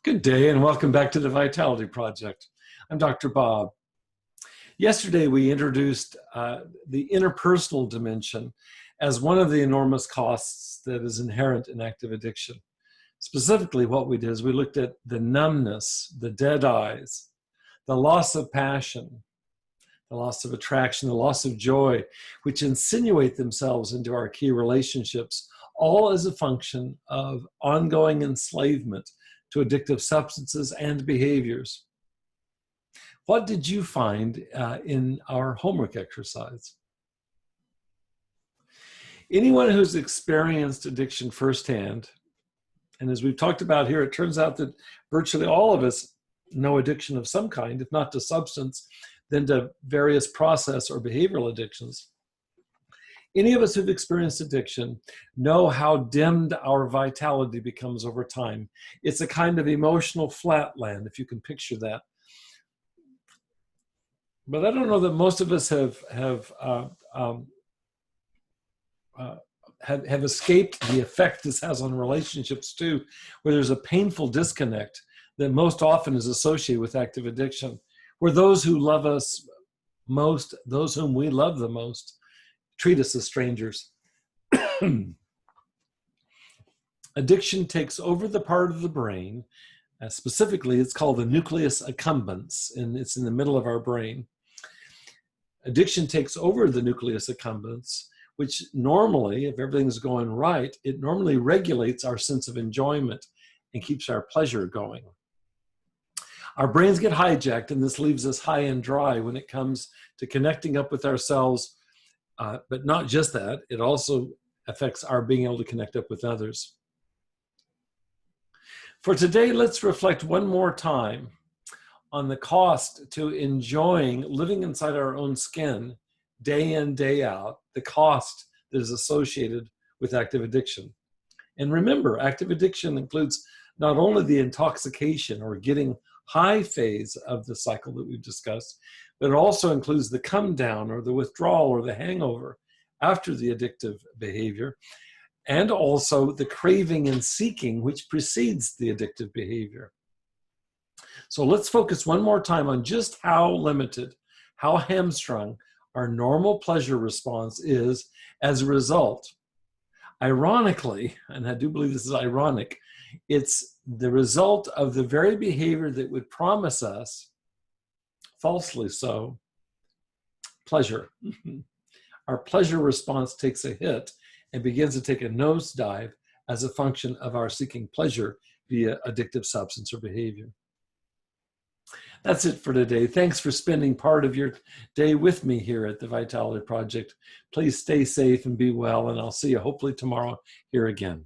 Good day and welcome back to the Vitality Project. I'm Dr. Bob. Yesterday we introduced the interpersonal dimension as one of the enormous costs that is inherent in active addiction. Specifically, what we did is we looked at the numbness, the dead eyes, the loss of passion, the loss of attraction, the loss of joy, which insinuate themselves into our key relationships, all as a function of ongoing enslavement to addictive substances and behaviors. What did you find in our homework exercise? Anyone who's experienced addiction firsthand, and as we've talked about here, it turns out that virtually all of us know addiction of some kind, if not to substance, then to various process or behavioral addictions. Any of us who've experienced addiction know how dimmed our vitality becomes over time. It's a kind of emotional flatland, if you can picture that. But I don't know that most of us have escaped the effect this has on relationships too, where there's a painful disconnect that most often is associated with active addiction, where those who love us most, those whom we love the most, treat us as strangers. Addiction takes over the part of the brain. Specifically, it's called the nucleus accumbens, and it's in the middle of our brain. Addiction takes over the nucleus accumbens, which normally, if everything's going right, it normally regulates our sense of enjoyment and keeps our pleasure going. Our brains get hijacked, and this leaves us high and dry when it comes to connecting up with ourselves. But not just that, it also affects our being able to connect up with others. For today, let's reflect one more time on the cost to enjoying living inside our own skin day in, day out, the cost that is associated with active addiction. And remember, active addiction includes not only the intoxication or getting high phase of the cycle that we've discussed, but it also includes the come down or the withdrawal or the hangover after the addictive behavior, and also the craving and seeking which precedes the addictive behavior. So let's focus one more time on just how limited, how hamstrung our normal pleasure response is as a result. Ironically, and I do believe this is ironic, it's the result of the very behavior that would promise us, falsely so, pleasure. Our pleasure response takes a hit and begins to take a nosedive as a function of our seeking pleasure via addictive substance or behavior. That's it for today. Thanks for spending part of your day with me here at the Vitality Project. Please stay safe and be well, and I'll see you hopefully tomorrow here again.